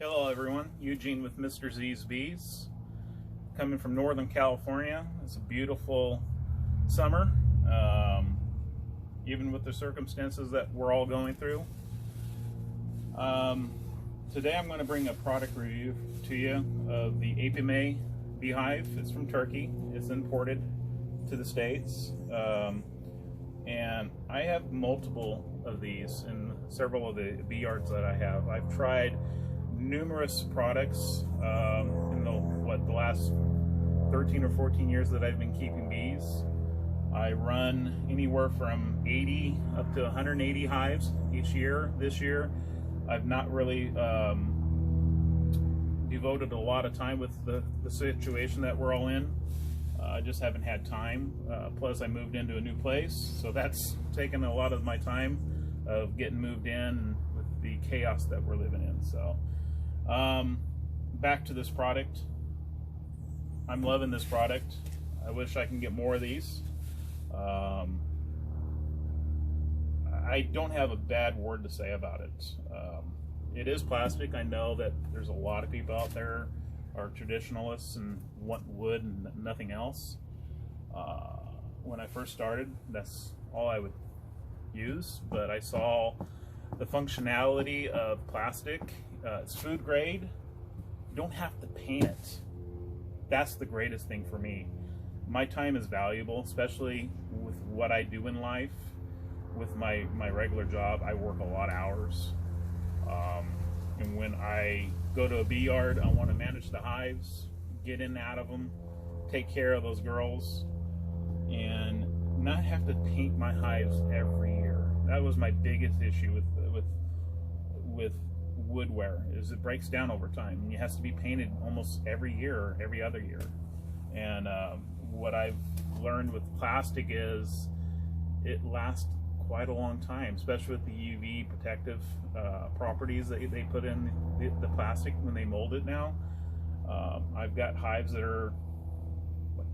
Hello everyone, Eugene with Mr. Z's Bees, coming from Northern California. It's a beautiful summer, even with the circumstances that we're all going through. Today I'm going to bring a product review to you of the Apimaye beehive. It's from Turkey. It's imported to the States, and I have multiple of these in several of the bee yards that I have. I've tried numerous products in the last 13 or 14 years that I've been keeping bees. I run anywhere from 80 up to 180 hives each year. This year I've not really devoted a lot of time with the situation that we're all in. I just haven't had time. Plus I moved into a new place, so that's taken a lot of my time of getting moved in with the chaos that we're living in. So back to this product. I'm loving this product. I wish I can get more of these. I don't have a bad word to say about it. It is plastic. I know that there's a lot of people out there are traditionalists and want wood and nothing else. When I first started, that's all I would use, but I saw the functionality of plastic. It's food grade. You don't have to paint it. That's the greatest thing for me. My time is valuable, especially with what I do in life. With my regular job, I work a lot of hours. And when I go to a bee yard, I want to manage the hives, get in and out of them, take care of those girls, and not have to paint my hives every year. That was my biggest issue with woodware, is it breaks down over time and it has to be painted almost every year or every other year. And what I've learned with plastic is it lasts quite a long time, especially with the UV protective properties that they put in the plastic when they mold it now. I've got hives that are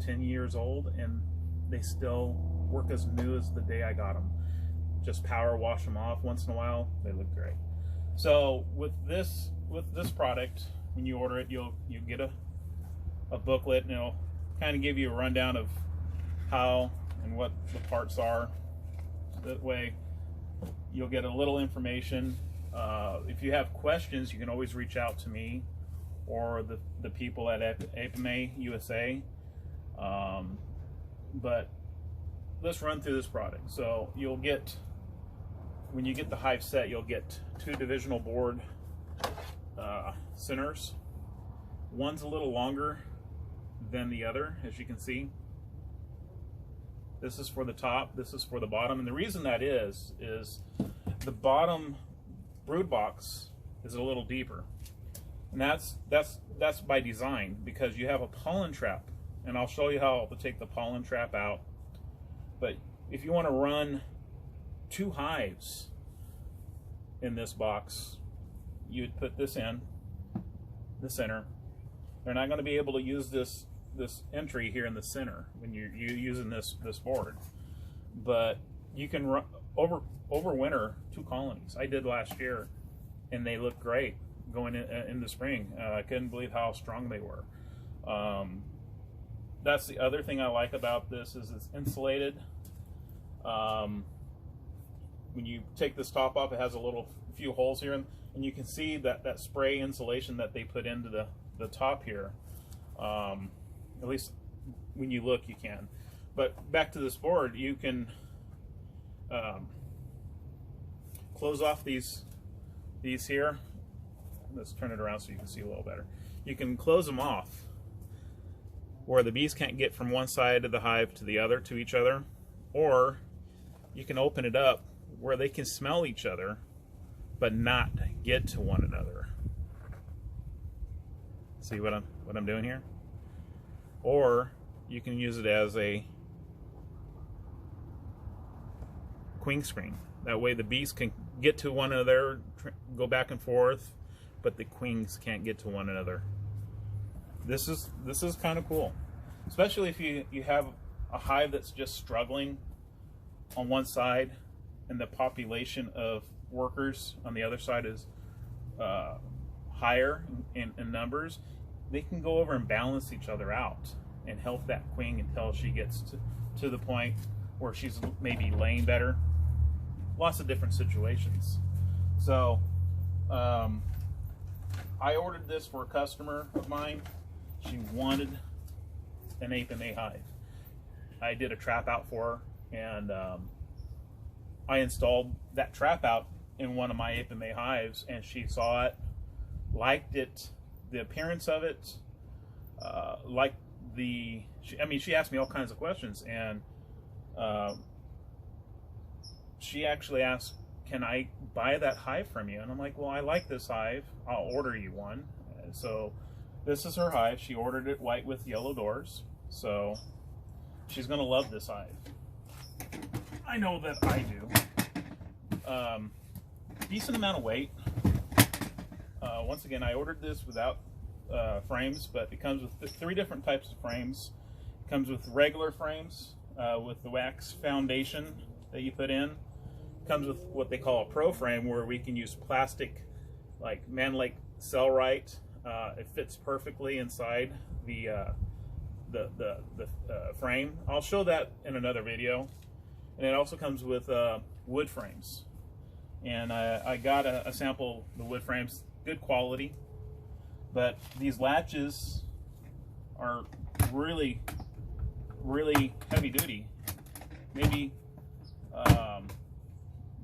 10 years old and they still work as new as the day I got them. Just power wash them off once in a while, they look great. So with this product, when you order it, you get a booklet, and it'll kind of give you a rundown of how and what the parts are. That way you'll get a little information. If you have questions, you can always reach out to me or the people at Apimaye USA. But let's run through this product. So you'll get, when you get the hive set, you'll get 2 divisional board centers. One's a little longer than the other, as you can see. This is for the top, this is for the bottom, and the reason that is the bottom brood box is a little deeper, and that's by design, because you have a pollen trap, and I'll show you how to take the pollen trap out. But if you want to run 2 hives in this box, you'd put this in the center. They're not going to be able to use this entry here in the center when you're using this board, but you can run overwinter 2 colonies. I did last year, and they look great going into spring. I couldn't believe how strong they were. That's the other thing I like about this, is it's insulated. When you take this top off, it has a few holes here, and you can see that spray insulation that they put into the top here. At least when you look, you can. But back to this board, you can close off these here. Let's turn it around so you can see a little better. You can close them off where the bees can't get from one side of the hive to the other, to each other, or you can open it up where they can smell each other but not get to one another. See what I'm doing here? Or you can use it as a queen screen. That way the bees can get to one another, go back and forth, but the queens can't get to one another. This is kind of cool, especially if you have a hive that's just struggling on one side and the population of workers on the other side is higher in numbers, they can go over and balance each other out and help that queen until she gets to the point where she's maybe laying better. Lots of different situations. So I ordered this for a customer of mine. She wanted an Apimaye hive. I did a trap out for her, and I installed that trap out in one of my Apimaye hives, and she saw it, liked it, the appearance of it, liked she asked me all kinds of questions, and she actually asked, can I buy that hive from you? And I'm like, well, I like this hive, I'll order you one. And so this is her hive. She ordered it white with yellow doors, so she's gonna love this hive. I know that I do. Decent amount of weight. Once again, I ordered this without frames, but it comes with 3 different types of frames. It comes with regular frames with the wax foundation that you put in. It comes with what they call a pro frame, where we can use plastic like Manlake Cellrite. It fits perfectly inside the frame. I'll show that in another video. And it also comes with wood frames. And I got a sample of the wood frames, good quality. But these latches are really, really heavy duty. Maybe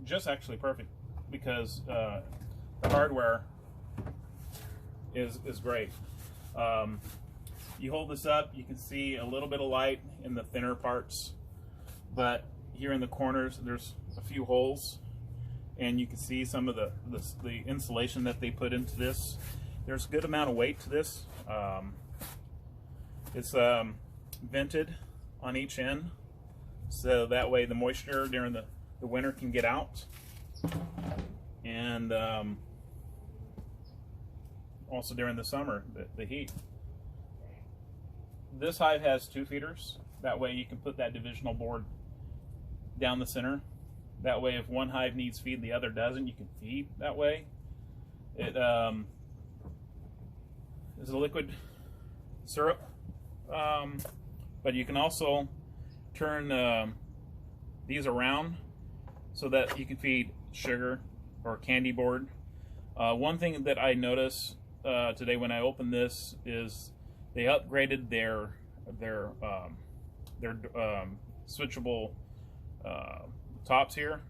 just actually perfect, because the hardware is great. You hold this up, you can see a little bit of light in the thinner parts, but here in the corners there's a few holes, and you can see some of the insulation that they put into this. There's a good amount of weight to this. It's vented on each end, so that way the moisture during the winter can get out, and also during the summer, the heat. This hive has 2 feeders. That way you can put that divisional board down the center. That way if one hive needs feed, the other doesn't, you can feed that way. It is a liquid syrup, but you can also turn these around so that you can feed sugar or candy board. One thing that I noticed today when I opened this is they upgraded their switchable tops here.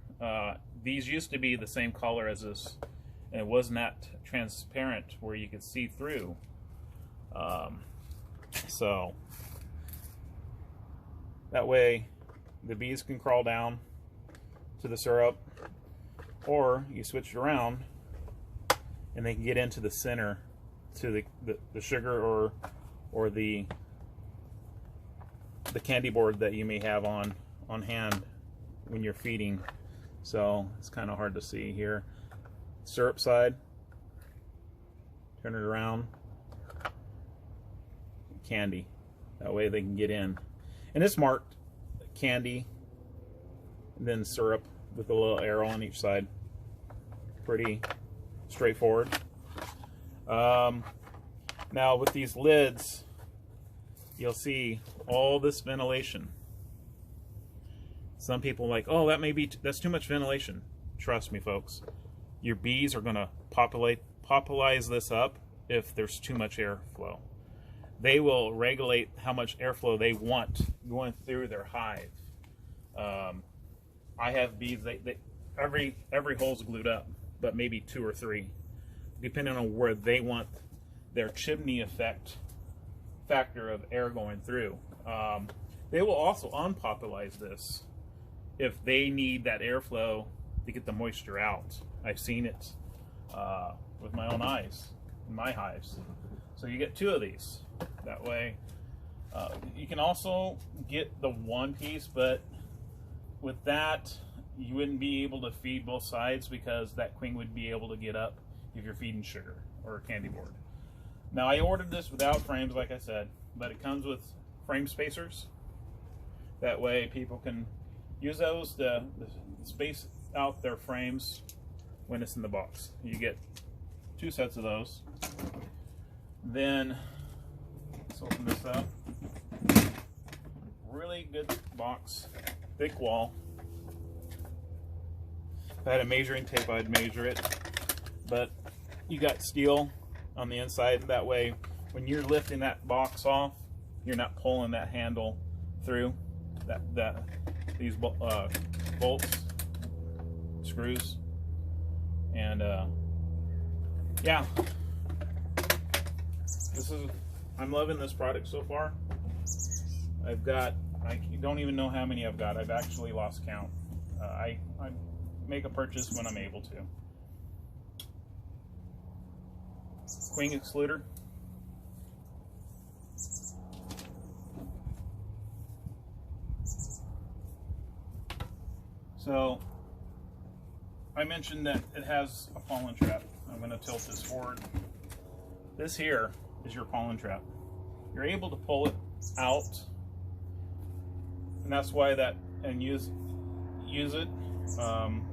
These used to be the same color as this, and it wasn't that transparent where you could see through. So that way the bees can crawl down to the syrup, or you switch it around and they can get into the center to the sugar or the candy board that you may have on hand when you're feeding. So it's kind of hard to see here. Syrup side, turn it around, candy, that way they can get in. And it's marked candy, and then syrup with a little arrow on each side. Pretty straightforward. Now with these lids, you'll see all this ventilation. Some people are like, oh, that's too much ventilation. Trust me, folks, your bees are going to popularize this up if there's too much airflow. They will regulate how much airflow they want going through their hive. I have bees, every hole's glued up, but maybe 2 or 3, depending on where they want their chimney effect factor of air going through. They will also unpopularize this if they need that airflow to get the moisture out. I've seen it with my own eyes in my hives. So you get 2 of these. That way, you can also get the 1 piece, but with that, you wouldn't be able to feed both sides, because that queen would be able to get up if you're feeding sugar or a candy board. Now, I ordered this without frames, like I said, but it comes with frame spacers. That way people can use those to space out their frames when it's in the box. You get 2 sets of those. Then let's open this up. Really good box, thick wall. If I had a measuring tape, I'd measure it. But you got steel on the inside. That way, when you're lifting that box off, you're not pulling that handle through. These bolts, screws, and yeah. I'm loving this product so far. I don't even know how many I've got. I've actually lost count. I make a purchase when I'm able to. Queen Excluder. So I mentioned that it has a pollen trap. I'm going to tilt this forward. This here is your pollen trap. You're able to pull it out, and that's why and use it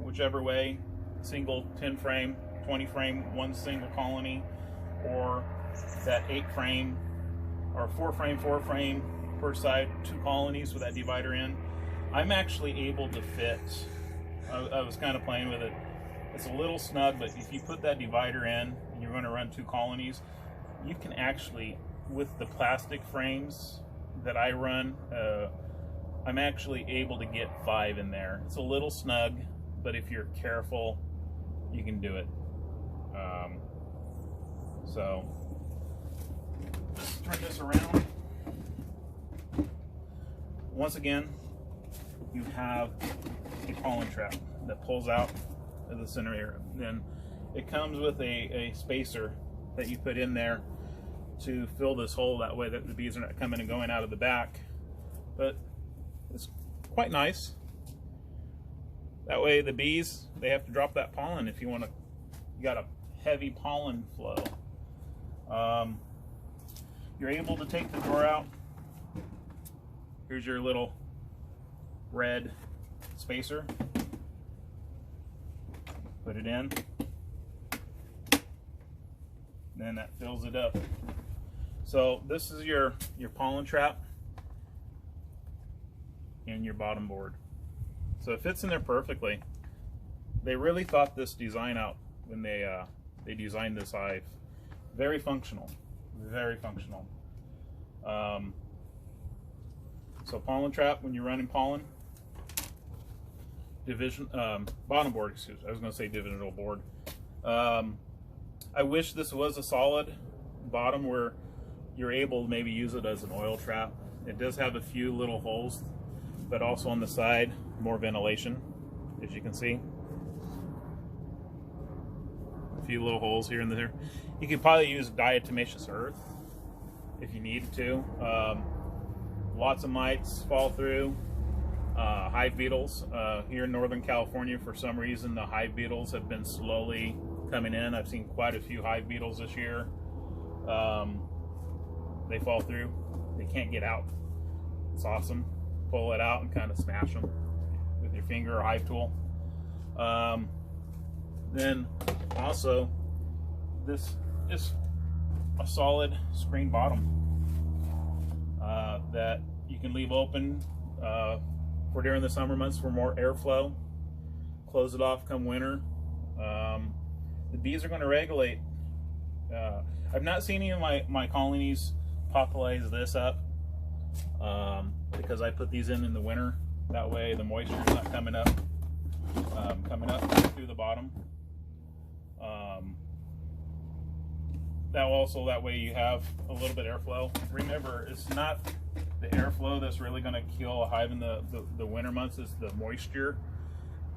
whichever way, single 10 frame, 20 frame, one single colony, or that 8 frame or 4 frame per side, 2 colonies with that divider in. I'm actually able to fit, I was kind of playing with it. It's a little snug, but if you put that divider in and you're going to run 2 colonies, you can actually, with the plastic frames that I run, I'm actually able to get 5 in there. It's a little snug, but if you're careful, you can do it. So, let's turn this around. Once again, you have a pollen trap that pulls out of the center here. Then it comes with a spacer that you put in there to fill this hole. That way that the bees are not coming and going out of the back. But it's quite nice. That way the bees, they have to drop that pollen if you got a heavy pollen flow. You're able to take the drawer out. Here's your little red spacer. Put it in. Then that fills it up. So this is your pollen trap and your bottom board. So it fits in there perfectly. They really thought this design out when they designed this hive. Very functional, very functional. So pollen trap when you're running pollen. Bottom board, excuse me. I was going to say divisional board. I wish this was a solid bottom where you're able to maybe use it as an oil trap. It does have a few little holes, but also on the side, more ventilation, as you can see. A few little holes here and there. You could probably use diatomaceous earth if you needed to. Lots of mites fall through. Hive beetles. Here in Northern California, for some reason, the hive beetles have been slowly coming in. I've seen quite a few hive beetles this year. They fall through. They can't get out. It's awesome. Pull it out and kind of smash them with your finger or hive tool. Then also, this is a solid screen bottom that you can leave open for during the summer months for more airflow. Close it off come winter. The bees are going to regulate. I've not seen any of my colonies popularize this up because I put these in the winter. That way the moisture is not coming up through the bottom. That way you have a little bit of airflow. Remember, it's not the airflow that's really going to kill a hive in the winter months. It's the moisture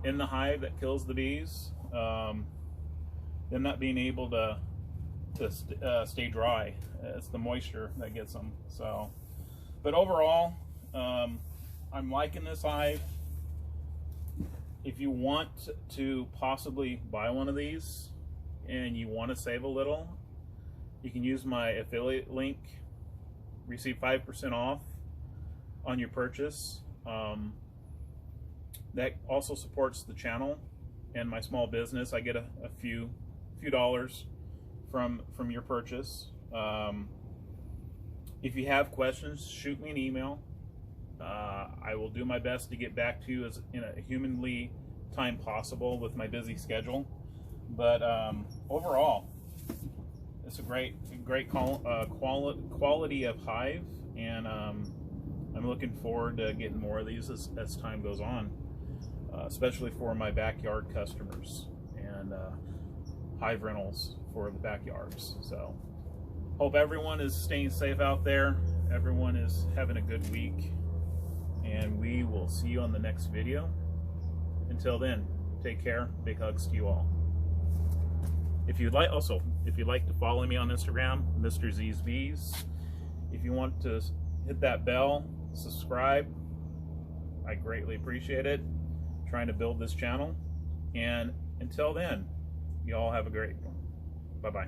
in the hive that kills the bees. Them not being able to stay dry. It's the moisture that gets them. So, but overall, I'm liking this hive. If you want to possibly buy one of these and you want to save a little, you can use my affiliate link, receive 5% off on your purchase. That also supports the channel and my small business. I get a few dollars from your purchase. If you have questions, shoot me an email. I will do my best to get back to you as in a humanly time possible with my busy schedule. But overall, it's a great quality of hive, and I'm looking forward to getting more of these as time goes on, especially for my backyard customers and hive rentals for the backyards. So hope everyone is staying safe out there. Everyone is having a good week, and we will see you on the next video. Until then, take care. Big hugs to you all. If you'd like to follow me on Instagram, Mr. Z's Bees. If you want to hit that bell, subscribe, I greatly appreciate it. I'm trying to build this channel. And until then, you all have a great one. Bye-bye.